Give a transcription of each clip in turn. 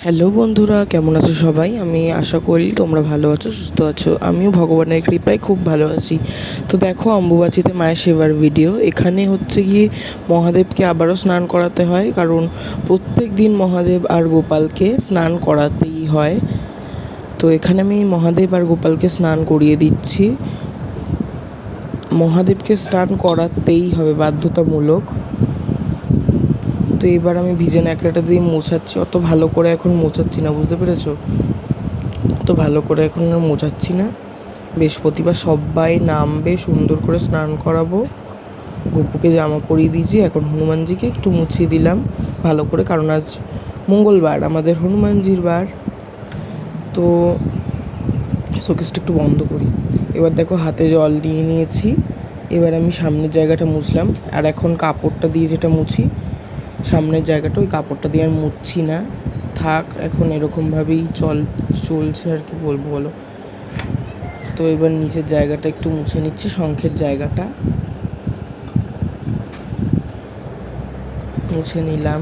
Hello বন্ধুরা, কেমন আছো সবাই? আমি আশা করি তোমরা ভালো আছো, সুস্থ আছো। আমিও ভগবানের কৃপায় খুব ভালো আছি। তো দেখো, অম্বুবাচীতে মায়ের সেবার ভিডিও। এখানে হচ্ছে গিয়ে মহাদেবকে আবারও স্নান করাতে হয়, কারণ প্রত্যেক দিন মহাদেব আর গোপালকে স্নান করাতেই হয়। তো এখানে আমি মহাদেব আর গোপালকে স্নান করিয়ে দিচ্ছি। মহাদেবকে স্নান করাতেই হবে, বাধ্যতামূলক। তো এবার আমি ভিজে ন্যাকড়াটা দিয়ে মোছাচ্ছি। অত ভালো করে এখন মোছাচ্ছি না, বুঝতে পেরেছো? অত ভালো করে এখন আর মোছাচ্ছি না। বৃহস্পতিবার সবাই নামবে, সুন্দর করে স্নান করাবো। গপুকে জামা পরিয়ে দিয়েছি, এখন হনুমানজিকে একটু মুছিয়ে দিলাম ভালো করে, কারণ আজ মঙ্গলবার, আমাদের হনুমানজির বার। তো শোকেসটা একটু বন্ধ করি। এবার দেখো, হাতে জল নিয়ে নিয়েছি। এবার আমি সামনের জায়গাটা মুছলাম, আর এখন কাপড়টা দিয়ে যেটা মুছি সামনের জায়গাটা, ওই কাপড়টা দিয়ে আর মুছছি না। থাক, এখন এরকমভাবেই চলছে, আর কি বলবো বলো। তো এবার নিচের জায়গাটা একটু মুছে নিচ্ছি, শঙ্খের জায়গাটা মুছে নিলাম।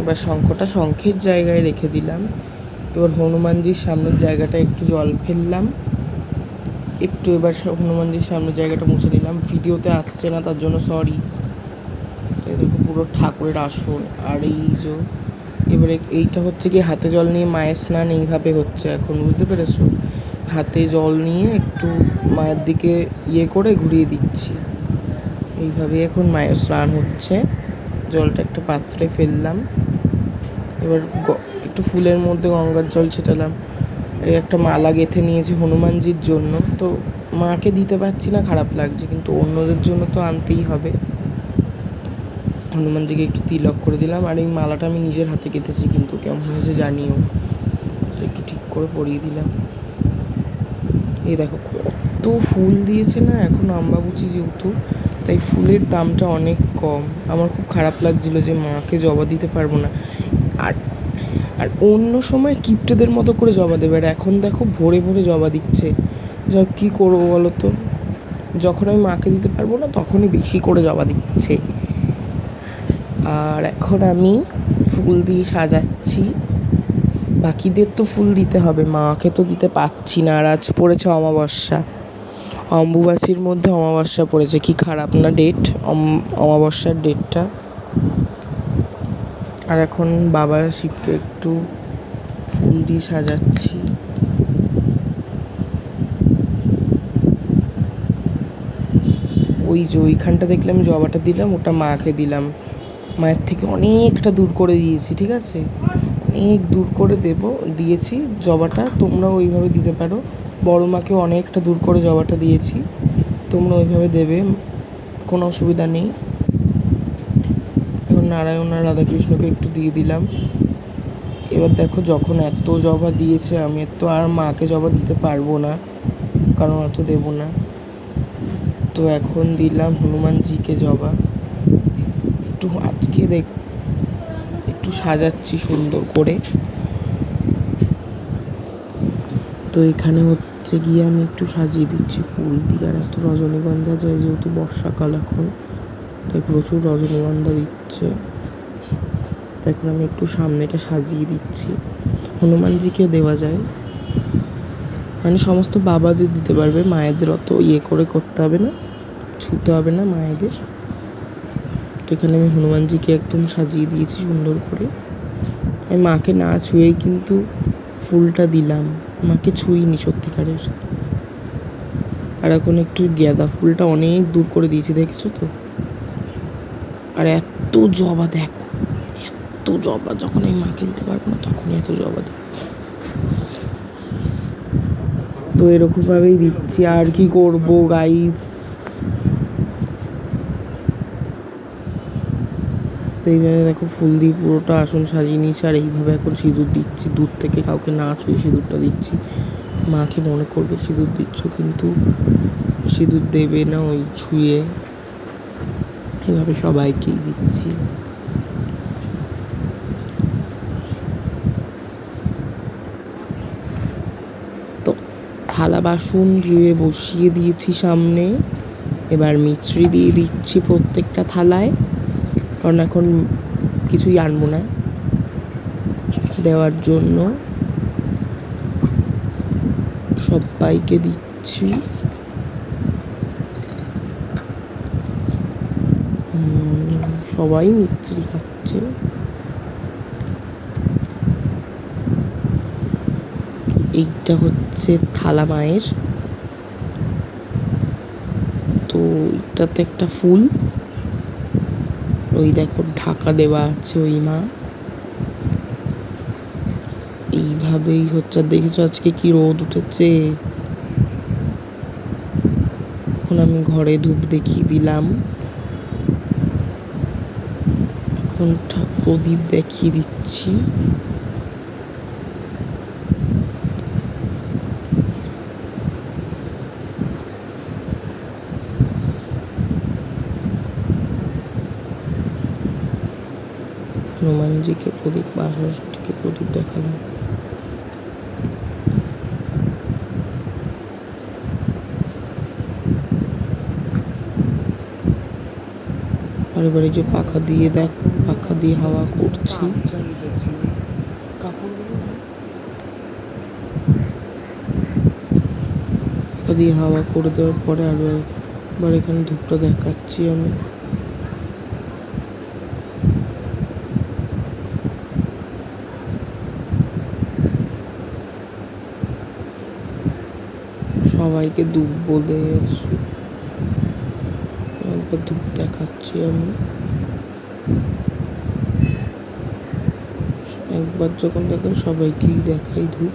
এবার শঙ্খের জায়গায় রেখে দিলাম। এবার হনুমানজির সামনের জায়গাটা একটু জল ফেললাম, এবার হনুমানজির সামনের জায়গাটা মুছে নিলাম। ভিডিওতে আসছে না, তার জন্য সরি। দেখো, পুরো ঠাকুরের আসন। আর এবারে এইটা হচ্ছে কি, হাতে জল নিয়ে মায়ের স্নান এইভাবে হচ্ছে এখন, বুঝতে পেরেছো? হাতে জল নিয়ে একটু মায়ের দিকে করে ঘুরিয়ে দিচ্ছি। এইভাবে এখন মায়ের স্নান হচ্ছে। জলটা একটা পাত্রে ফেললাম। এবার একটু ফুলের মধ্যে গঙ্গার জল ছেটালাম। এই একটা মালা গেঁথে নিয়েছি হনুমানজির জন্য। তো মাকে দিতে পারছি না, খারাপ লাগছে, কিন্তু অন্যদের জন্য তো আনতেই হবে। হনুমানজিকে একটু তিলক করে দিলাম। আর এই মালাটা আমি নিজের হাতে গেঁথেছি, কিন্তু কেমন হয়েছে জানিও। একটু ঠিক করে পরিয়ে দিলাম। এই দেখো, কত ফুল দিয়েছে না। এখন অম্বুবাচী যেহেতু, তাই ফুলের দামটা অনেক কম। আমার খুব খারাপ লাগছিলো যে মাকে জবা দিতে পারবো না। আর আর অন্য সময় কিপ্টেদের মতো করে জবা দেবে, আর এখন দেখো ভরে ভরে জবা দিচ্ছে। কী করবো বলো তো? যখন আমি মাকে দিতে পারবো না, তখনই বেশি করে জবা দিচ্ছে। আর এখন আমি ফুল দিয়ে সাজাচ্ছি। বাকিদের তো ফুল দিতে হবে, মাকে তো দিতে পারছি না। আর আজ পড়েছে অমাবস্যা, অম্বুবাচীর মধ্যে অমাবস্যা পড়েছে। কি খারাপ না ডেট, অমাবস্যার ডেটটা। আর এখন বাবা শিবকে একটু ফুল দিয়ে সাজাচ্ছি। ওইখানটা দেখলাম জবাটা দিলাম, ওটা মাকে দিলাম। মায়ের থেকে অনেকটা দূর করে দিয়েছি, ঠিক আছে? অনেক দূর করে দিয়েছি জবাটা। তোমরাও ওইভাবে দিতে পারো। বড় মাকেও অনেকটা দূর করে জবাটা দিয়েছি, তোমরা ওইভাবে দেবে, কোনো অসুবিধা নেই। এখন নারায়ণ আর রাধাকৃষ্ণকে একটু দিয়ে দিলাম। এবার দেখো, যখন এত জবা দিয়েছে, আমি তো আর মাকে জবা দিতে পারবো না, কারণ অত দেবো না। তো এখন দিলাম হনুমানজিকে জবা। আজকে একটু সাজাচ্ছি সুন্দর করে। তো এখানে হচ্ছে গিয়ে আমি একটু সাজিয়ে দিচ্ছি ফুল দিয়ে। আর এত রজনীগন্ধা যায়, যেহেতু বর্ষাকাল এখন, তাই প্রচুর রজনীগন্ধা দিচ্ছে। তো এখন আমি একটু সামনেটা সাজিয়ে দিচ্ছি। হনুমানজিকে দেওয়া যায়, মানে সমস্ত বাবাদের দিতে পারবে, মায়েদের অত করে করতে হবে না, ছুতে হবে না মায়েদের। তো এখানে আমি হনুমানজিকে একদম সাজিয়ে দিয়েছি সুন্দর করে। আমি মাকে না ছুঁয়েই কিন্তু ফুলটা দিলাম, মাকে ছুঁইনি সত্যিকারের। আর এখন একটু গাঁদা ফুলটা অনেক দূর করে দিয়েছি, দেখেছো তো? আর এত জবা, দেখো এত জবা, যখন আমি মাকে দিতে পারবো না, তখনই এত জবা দিই। তো এরকমভাবেই দিচ্ছি, আর কি করবো গাইস। তো এইভাবে দেখো, ফুল দিয়ে পুরোটা আসন সাজিয়ে নিয়েছি। আর এইভাবে এখন সিঁদুর দিচ্ছি, দূর থেকে কাউকে না ছুঁয়ে সিঁদুরটা দিচ্ছি। মাকে মনে করবে সিঁদুর দিচ্ছ, কিন্তু সিঁদুর দেবে না ওই ছুঁয়ে। এভাবে সবাইকেই দিচ্ছি। তো থালা বাসন ধুয়ে বসিয়ে দিয়েছি সামনে। এবার মিছরি দিয়ে দিচ্ছি প্রত্যেকটা থালায়। কারণ এখন কিছুই আনবো না দেওয়ার জন্য, সবাইকে দিচ্ছি। সবাই মিষ্টি খাচ্ছে। এইটা হচ্ছে থালা মায়ের, তো এটাতে একটা ফুল, ওই দেখো ঢাকা দেওয়া আছে ওই মা। এইভাবেই হচ্ছে, দেখেছো আজকে কি রোদ উঠেছে। এখন আমি ঘরে ধূপ দেখিয়ে দিলাম, এখন প্রদীপ দেখিয়ে দিচ্ছি। হনুমানজিকে প্রদীপ, মা সরস্বতীকে প্রদীপ দেখালাম। আর এবারে যে পাখা দিয়ে দেখ, পাখা দিয়ে হাওয়া করছি। পাখা দিয়ে হাওয়া করে দেওয়ার পরে আরো একবার এখানে ধূপটা দেখাচ্ছি আমি। সবাইকে ধূপ বলে একবার ধূপ দেখাচ্ছি আমি। একবার যখন দেখেন সবাইকেই দেখাই ধূপ।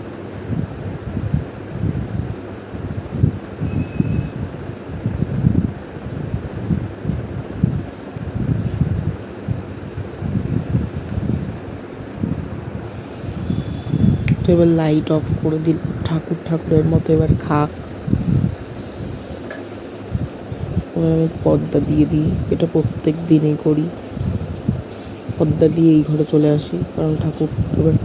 তো এবার লাইট অফ করে দিল, ঠাকুরের মতো এবার খাক। আমি পর্দা দিয়ে দিই, এটা প্রত্যেক দিনই করি, পর্দা দিয়ে এই ঘরে চলে আসি, কারণ ঠাকুর এবার